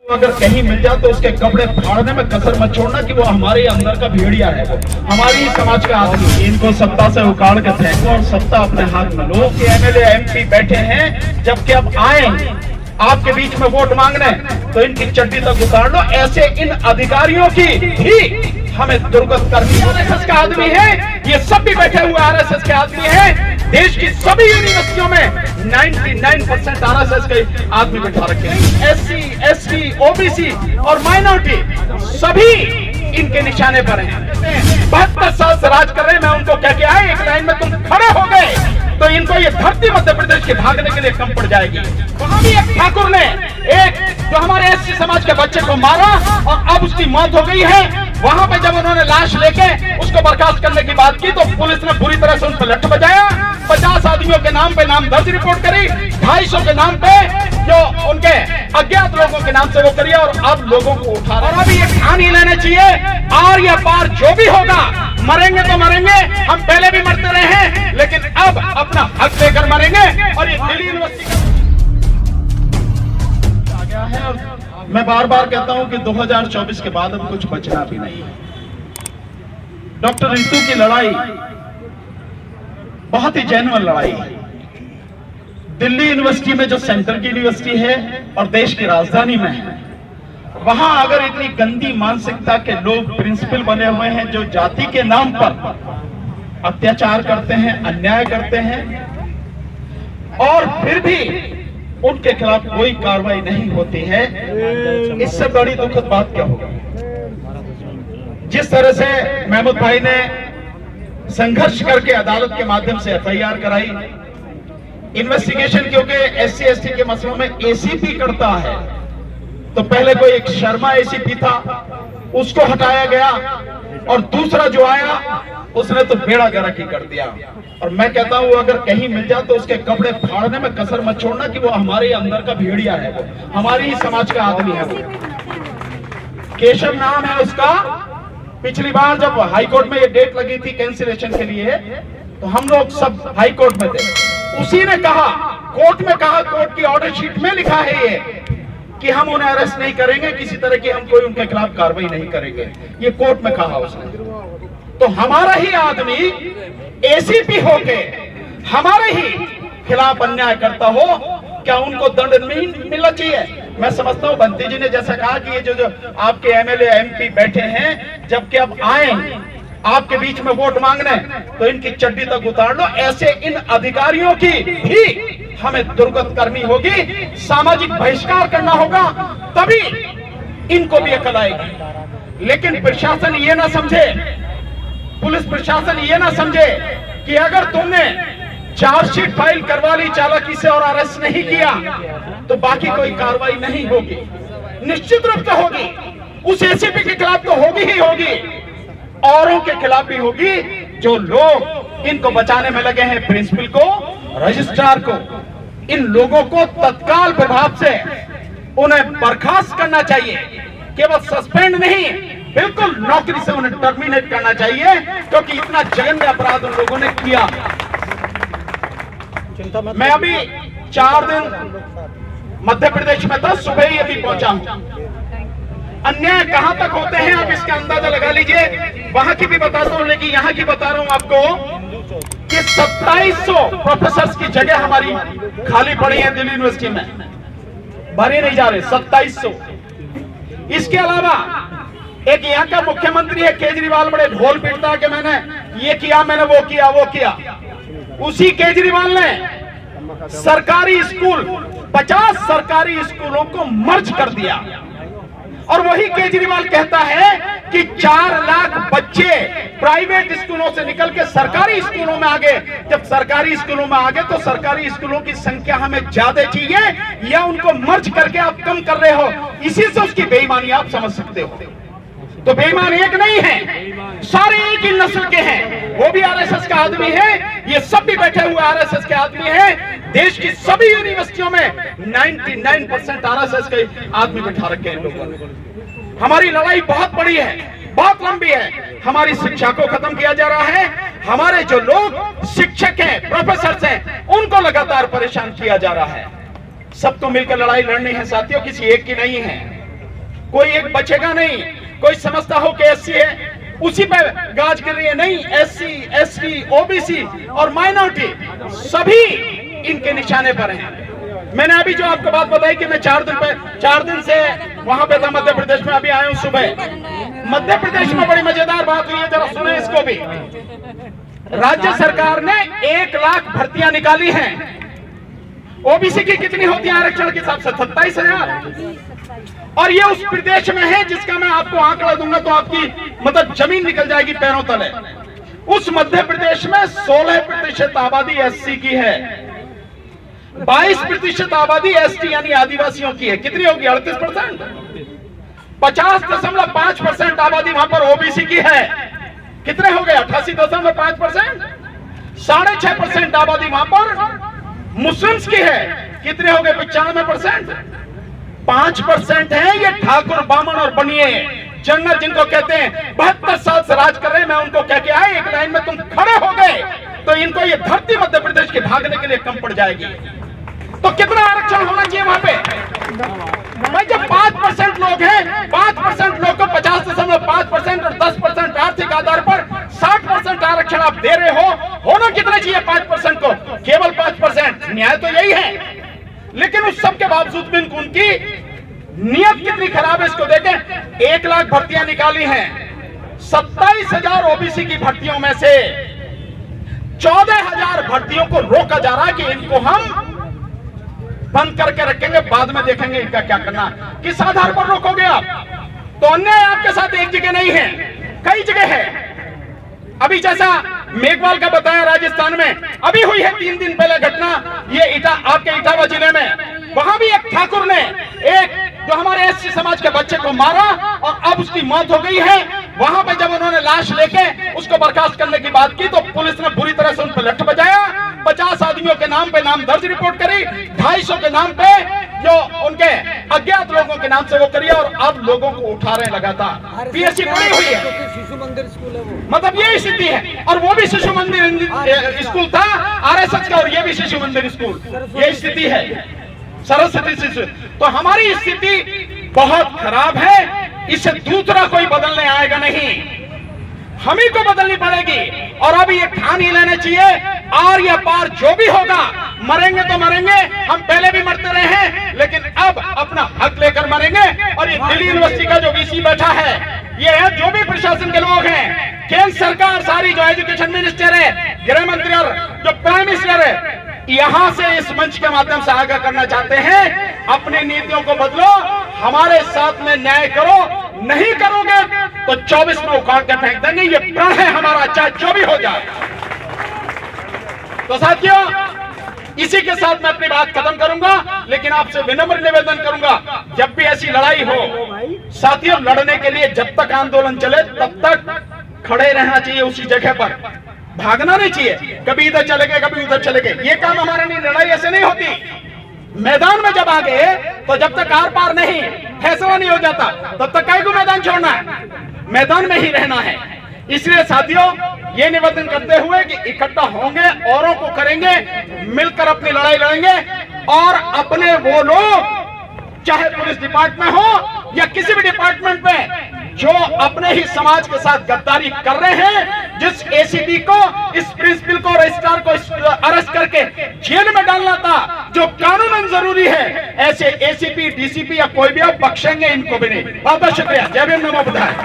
अगर कहीं मिल जाए तो उसके कपड़े फाड़ने में कसर मत छोड़ना कि वो हमारे अंदर का भेड़िया है, वो हमारी ही समाज का आदमी। इनको सत्ता से उखाड़ के फेंको और सत्ता अपने हाथ में लो। एमएलए एमपी बैठे हैं, जबकि अब आए आपके बीच में वोट मांगने, तो इनकी चड्डी तक उतार लो। ऐसे इन अधिकारियों की भी हमें दुर्गत करनी। आरएसएस का आदमी है, ये सब भी बैठे हुए आरएसएस के आदमी हैं। देश की सभी यूनिवर्सिटियों में 99% आरएसएस के आदमी बैठा रखे हैं। एससी, एसटी, ओबीसी और माइनॉरिटी सभी इनके निशाने पर हैं। 72 साल से राज कर रहे हैं। मैं उनको कह के आए, एक लाइन में तुम खड़े हो गए तो इनको ये धरती मध्य प्रदेश के भागने के लिए कम पड़ जाएगी। वहां भी एक ठाकुर ने एक जो हमारे एससी समाज के बच्चे को मारा और अब उसकी मौत हो गई है, वहां पे जब उन्होंने लाश लेके उसको बर्खास्त करने की बात की तो पुलिस ने बुरी तरह से उन पर लठ बजाया। 50 आदमियों के नाम पे नाम दर्ज रिपोर्ट करी, 250 के नाम पे जो उनके अज्ञात लोगों के नाम से वो करिए और अब लोगों को उठा रहे। और अभी ये ठान ही लेना चाहिए, आर या पार जो भी होगा, मरेंगे तो मरेंगे। हम पहले भी मरते रहे हैं, लेकिन अब अपना हक लेकर मरेंगे। और ये दिल्ली यूनिवर्सिटी आ गया है और मैं बार बार कहता हूं कि 2024 के बाद अब कुछ बचना भी नहीं। डॉक्टर रितु की लड़ाई बहुत ही जेन्युइन लड़ाई है। दिल्ली यूनिवर्सिटी में जो सेंटर की यूनिवर्सिटी है और देश की राजधानी में है, वहां अगर इतनी गंदी मानसिकता के लोग प्रिंसिपल बने हुए हैं जो जाति के नाम पर अत्याचार करते हैं, अन्याय करते हैं, और फिर भी उनके खिलाफ कोई कार्रवाई नहीं होती है, इससे बड़ी दुखद बात क्या होगी। जिस तरह से महमूद भाई ने संघर्ष करके अदालत के माध्यम से एफआईआर कराई, इन्वेस्टिगेशन क्योंकि एससी एसटी के मसलों में एसीपी करता है, तो पहले कोई एक शर्मा एसीपी था, उसको हटाया गया, और दूसरा जो आया उसने तो बेड़ा गर्क ही कर दिया। और मैं कहता हूं अगर कहीं मिल जाए तो उसके कपड़े फाड़ने में कसर मत छोड़ना कि वो हमारे अंदर का भेड़िया है, वो हमारी ही समाज का आदमी है। वो केशव नाम है उसका। पिछली बार जब हाईकोर्ट में ये डेट लगी थी कैंसिलेशन के लिए, तो हम लोग सब हाईकोर्ट में थे। उसी ने कहा, कोर्ट में कहा, कोर्ट की ऑर्डर शीट में लिखा है ये कि हम उन्हें अरेस्ट नहीं करेंगे, किसी तरह की हम कोई उनके खिलाफ कार्रवाई नहीं करेंगे। ये कोर्ट में कहा उसने। तो हमारा ही आदमी एसीपी होके हमारे ही खिलाफ अन्याय करता हो, क्या उनको दंड नहीं मिलना चाहिए? मैं समझता हूं बंटी जी ने जैसा कहा कि ये जो आपके एमएलए एमपी बैठे हैं, जबकि अब आए आपके बीच में वोट मांगने, तो इनकी चड्डी तक उतार लो। ऐसे इन अधिकारियों की भी हमें दुर्गत करनी होगी, सामाजिक बहिष्कार करना होगा, तभी इनको भी अकल आएगी। लेकिन प्रशासन ये ना समझे, पुलिस प्रशासन ये ना समझे कि अगर तुमने चार्जशीट फाइल करवा ली चालाकी से और अरेस्ट नहीं किया तो बाकी कोई कार्रवाई नहीं होगी। निश्चित रूप से होगी, उस एसीपी के खिलाफ तो होगी ही होगी, औरों के खिलाफ भी होगी जो लोग इनको बचाने में लगे हैं, प्रिंसिपल को, रजिस्ट्रार को। इन लोगों को तत्काल प्रभाव से उन्हें बर्खास्त करना चाहिए, केवल सस्पेंड नहीं, बिल्कुल नौकरी से उन्हें टर्मिनेट करना चाहिए, क्योंकि इतना जघन्य अपराध उन लोगों ने किया। मैं अभी 4 दिन मध्य प्रदेश में था, सुबह ही अभी पहुंचा हूं। अन्याय कहां तक होते हैं आप इसका अंदाजा लगा लीजिए। वहां की भी बताता हूं, लेकिन यहां की बता रहा हूं आपको कि 2700 प्रोफेसर की जगह हमारी खाली पड़ी है दिल्ली यूनिवर्सिटी में, भरे नहीं जा रहे 2700। इसके अलावा एक यहाँ का मुख्यमंत्री है केजरीवाल, बड़े ढोल पीटता है कि मैंने ये किया, मैंने वो किया, वो किया। उसी केजरीवाल ने सरकारी स्कूल 50 सरकारी स्कूलों को मर्ज कर दिया, और वही केजरीवाल कहता है कि 4 लाख बच्चे प्राइवेट स्कूलों से निकल के सरकारी स्कूलों में आ गए। जब सरकारी स्कूलों में आ गए तो सरकारी स्कूलों की संख्या हमें ज्यादा चाहिए या उनको मर्ज करके आप कम कर रहे हो? इसी से उसकी बेईमानी आप समझ सकते हो। तो बेईमान एक नहीं है, सारे एक ही नस्ल के हैं। वो भी आरएसएस का आदमी है, ये सब भी बैठे हुए आरएसएस के आदमी हैं। देश की सभी यूनिवर्सिटियों में 99% आरएसएस के आदमी बैठा रखे हैं लोगों ने। हमारी लड़ाई बहुत बड़ी है, बहुत लंबी है। हमारी शिक्षा को खत्म किया जा रहा है, हमारे जो लोग शिक्षक हैं, प्रोफेसर हैं, उनको लगातार परेशान किया जा रहा है। सबको मिलकर लड़ाई लड़नी है साथियों, किसी एक की नहीं है। कोई एक बचेगा नहीं। कोई समझता हो कि एससी है उसी पे गाज कर रही है, नहीं, एससी, एसटी, ओबीसी और माइनॉरिटी सभी इनके निशाने पर हैं। मैंने अभी जो आपको बात बताई कि मैं 4 दिन से वहां पे था मध्य प्रदेश में, अभी आया हूं सुबह। मध्य प्रदेश में बड़ी मजेदार बात हुई है, जरा सुने इसको भी। राज्य सरकार ने 1 लाख भर्तियां निकाली हैं। ओबीसी की कितनी होती है आरक्षण के हिसाब से? 27,000। और ये उस प्रदेश में है जिसका मैं आपको आंकड़ा दूंगा तो आपकी मतलब जमीन निकल जाएगी पैरों तले। उस मध्य प्रदेश में 16% आबादी एससी की है, 22% आबादी एसटी यानी आदिवासियों की है। कितनी होगी? 38%। 50.5% आबादी वहां पर ओबीसी की है। कितने हो गए? 88.5%। 6.5% आबादी वहां पर मुस्लिम्स की है। कितने हो गए? 95%। 5% है ये ठाकुर, बामन और बनिए जंगल, जिनको कहते हैं 72 साल से राज कर रहे हैं। मैं उनको कह के आए, एक लाइन में तुम खड़े हो गए तो इनको ये धरती मध्य प्रदेश के भागने के लिए कम पड़ जाएगी। तो कितना आरक्षण होना चाहिए वहां पे? भाई जब 5% लोग हैं, 5% लोग को 50.5% और 10% आर्थिक आधार पर 60% आरक्षण आप दे रहे हो, होना कितना चाहिए 5% को? केवल 5%। न्याय तो यही है, लेकिन उस सब के बावजूद भी उनकी नियत कितनी खराब है इसको देखें। 1 लाख भर्तियां निकाली हैं। 27,000 ओबीसी की भर्तियों में से 14,000 भर्तियों को रोका जा रहा है कि इनको हम बंद करके रखेंगे, बाद में देखेंगे इनका क्या करना। किस आधार पर रोकोगे आप? तो अन्याय आपके साथ एक जगह नहीं है, कई जगह है। अभी जैसा मेघवाल का बताया राजस्थान में अभी हुई है 3 दिन पहले घटना, ये आपके इटावा जिले में। वहां भी एक ठाकुर ने एक जो हमारे एससी समाज के बच्चे को मारा और अब उसकी मौत हो गई है। वहां पे जब उन्होंने लाश लेके उसको बर्खास्त करने की बात की तो पुलिस ने बुरी तरह से उन पर लठ बजाया। 50 आदमियों के नाम पे नाम दर्ज रिपोर्ट करी, 250 के नाम पे जो उनके अज्ञात लोगों के नाम से वो करी, और अब लोगों को उठा रहे लगातार। पीएससी पड़ी हुई है, शिशु मंदिर स्कूल है वो, मतलब यही स्थिति है। और वो भी शिशु मंदिर स्कूल था आरएसएस का, और ये भी शिशु मंदिर स्कूल, यही स्थिति है, सरस्वती शिशु। तो हमारी स्थिति बहुत खराब है, इसे दूसरा कोई बदलने आएगा नहीं, हम ही को बदलनी पड़ेगी। और अभी ये ठान ही लेना चाहिए, आर या पार जो भी होगा, मरेंगे तो मरेंगे, हम पहले भी मरते रहे हैं, लेकिन अब अपना हक लेकर मरेंगे। और ये दिल्ली यूनिवर्सिटी का जो वीसी बैठा है, ये है जो भी प्रशासन के लोग हैं, केंद्र सरकार सारी, जो एजुकेशन मिनिस्टर है, गृह मंत्री और जो प्राइम मिनिस्टर है, यहां से इस मंच के माध्यम से आगाह करना चाहते हैं, अपनी नीतियों को बदलो, हमारे साथ में न्याय करो। नहीं करोगे तो 24 में उखाड़ के फेंक देंगे, ये प्रण है हमारा, चाहे जो भी हो जाए। तो साथियों, इसी के साथ मैं अपनी बात खत्म करूंगा, लेकिन आपसे विनम्र निवेदन करूंगा, जब भी ऐसी लड़ाई हो साथियों, लड़ने के लिए जब तक आंदोलन चले तब तक खड़े रहना चाहिए उसी जगह पर, भागना नहीं चाहिए। कभी इधर चले गए, कभी उधर चले गए, ये काम हमारे लिए, लड़ाई ऐसे नहीं होती। मैदान में जब आ गए तो जब तक आर पार नहीं फैसला नहीं हो जाता तब तक कई को मैदान छोड़ना है, मैदान में ही रहना है। इसलिए साथियों, ये निवेदन करते हुए कि इकट्ठा होंगे, औरों को करेंगे, मिलकर अपनी लड़ाई लड़ेंगे, और अपने वो लोग चाहे पुलिस डिपार्टमेंट हो या किसी भी डिपार्टमेंट में जो अपने ही समाज के साथ गद्दारी कर रहे हैं, जिस एसीपी को, इस प्रिंसिपल को, रजिस्ट्रार को अरेस्ट करके जेल में डालना था, जो कानूनन जरूरी है, ऐसे एसीपी, डीसीपी या कोई भी हो, बख्शेंगे इनको भी नहीं। बहुत बहुत शुक्रिया। जय भीम, नमो बुद्धाय।